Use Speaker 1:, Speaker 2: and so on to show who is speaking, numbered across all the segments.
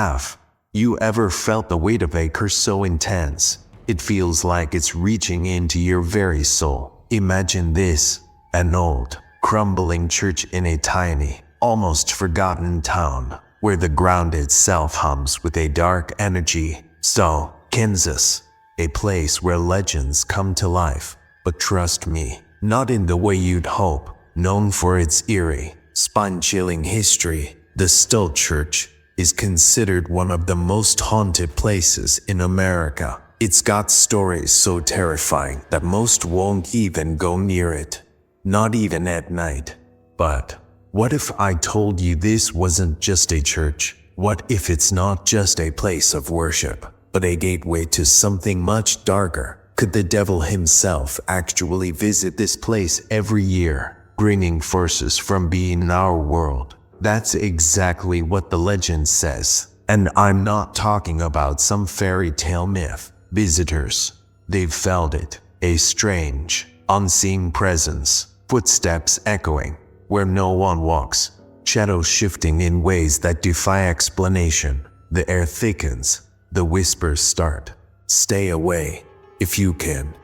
Speaker 1: Have you ever felt the weight of a curse so intense, it feels like it's reaching into your very soul? Imagine this, an old, crumbling church in a tiny, almost forgotten town, where the ground itself hums with a dark energy. Stoll, Kansas, a place where legends come to life. But trust me, not in the way you'd hope. Known for its eerie, spine-chilling history, the Stoll Church is considered one of the most haunted places in America. It's got stories so terrifying that most won't even go near it, not even at night. But what if I told you this wasn't just a church? What if it's not just a place of worship, but a gateway to something much darker? Could the devil himself actually visit this place every year, bringing forces from beyond our world? That's exactly what the legend says. And I'm not talking about some fairy tale myth. Visitors, they've felt it. A strange, unseen presence. Footsteps echoing where no one walks. Shadows shifting in ways that defy explanation. The air thickens. The whispers start. Stay away if you can.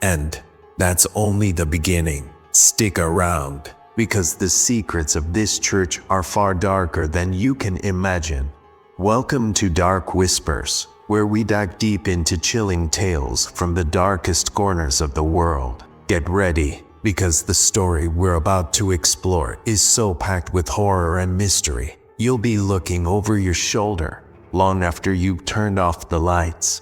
Speaker 1: And that's only the beginning. Stick around, because the secrets of this church are far darker than you can imagine. Welcome to Dark Whispers, where we dive deep into chilling tales from the darkest corners of the world. Get ready, because the story we're about to explore is so packed with horror and mystery, you'll be looking over your shoulder long after you've turned off the lights.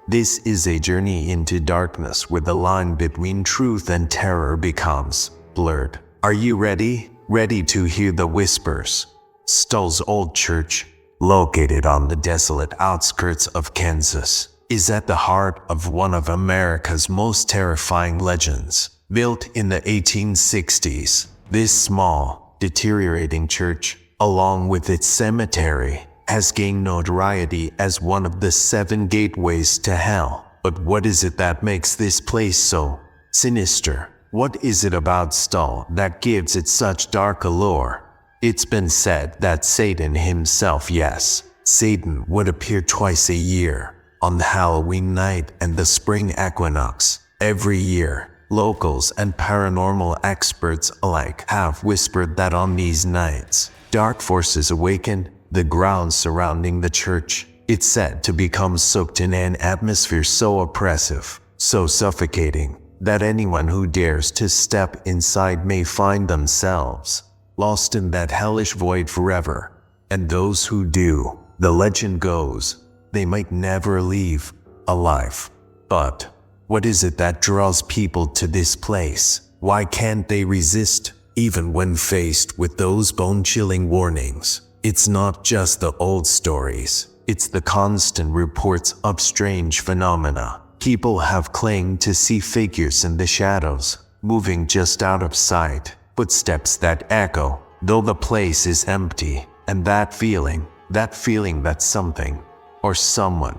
Speaker 1: This is a journey into darkness where the line between truth and terror becomes blurred. Are you ready? Ready to hear the whispers? Stoll's old church, located on the desolate outskirts of Kansas, is at the heart of one of America's most terrifying legends. Built in the 1860s, this small, deteriorating church, along with its cemetery, has gained notoriety as one of the 7 gateways to hell. But what is it that makes this place so sinister? What is it about Stoll that gives it such dark allure? It's been said that Satan himself, yes, Satan would appear twice a year, on the Halloween night and the spring equinox. Every year, locals and paranormal experts alike have whispered that on these nights, dark forces awaken. The ground surrounding the church, it's said to become soaked in an atmosphere so oppressive, so suffocating, that anyone who dares to step inside may find themselves lost in that hellish void forever. And those who do, the legend goes, they might never leave alive. But what is it that draws people to this place? Why can't they resist, even when faced with those bone-chilling warnings? It's not just the old stories, it's the constant reports of strange phenomena. People have claimed to see figures in the shadows, moving just out of sight, footsteps that echo, though the place is empty. And that feeling that something, or someone,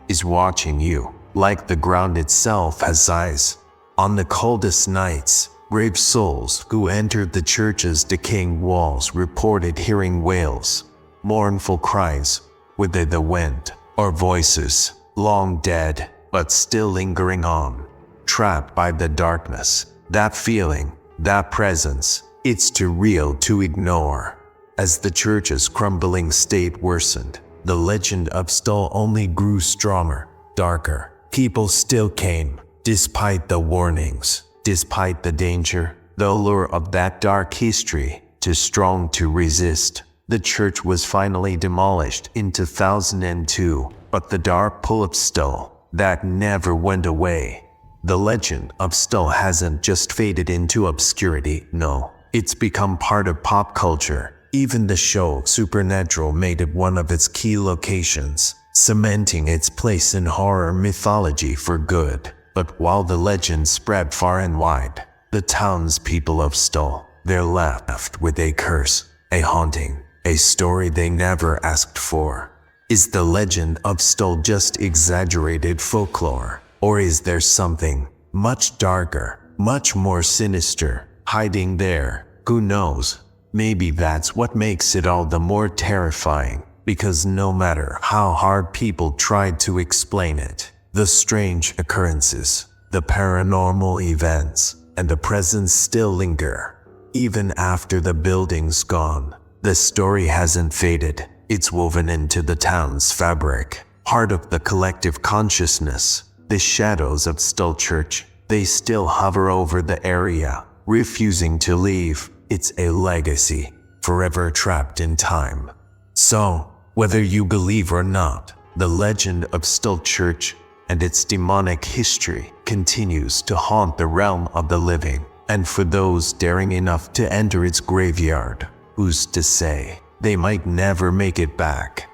Speaker 1: is watching you, like the ground itself has eyes. On the coldest nights, brave souls who entered the church's decaying walls reported hearing wails, mournful cries, whether the wind or voices, long dead but still lingering on, trapped by the darkness. That feeling, that presence, it's too real to ignore. As the church's crumbling state worsened, the legend of Stoll only grew stronger, darker. People still came, despite the warnings. Despite the danger, the allure of that dark history, too strong to resist. The church was finally demolished in 2002, but the dark pull of Stoll, that never went away. The legend of Stoll hasn't just faded into obscurity, no. It's become part of pop culture. Even the show Supernatural made it one of its key locations, cementing its place in horror mythology for good. But while the legend spread far and wide, the townspeople of Stoll, they're left with a curse, a haunting, a story they never asked for. Is the legend of Stoll just exaggerated folklore? Or is there something much darker, much more sinister, hiding there? Who knows? Maybe that's what makes it all the more terrifying. because no matter how hard people tried to explain it, the strange occurrences, the paranormal events, and the presence still linger. Even after the building's gone, the story hasn't faded. It's woven into the town's fabric, part of the collective consciousness. The shadows of Stoll Church, they still hover over the area, refusing to leave. It's a legacy, forever trapped in time. So, whether you believe or not, the legend of Stoll Church and its demonic history continues to haunt the realm of the living. And for those daring enough to enter its graveyard, who's to say they might never make it back?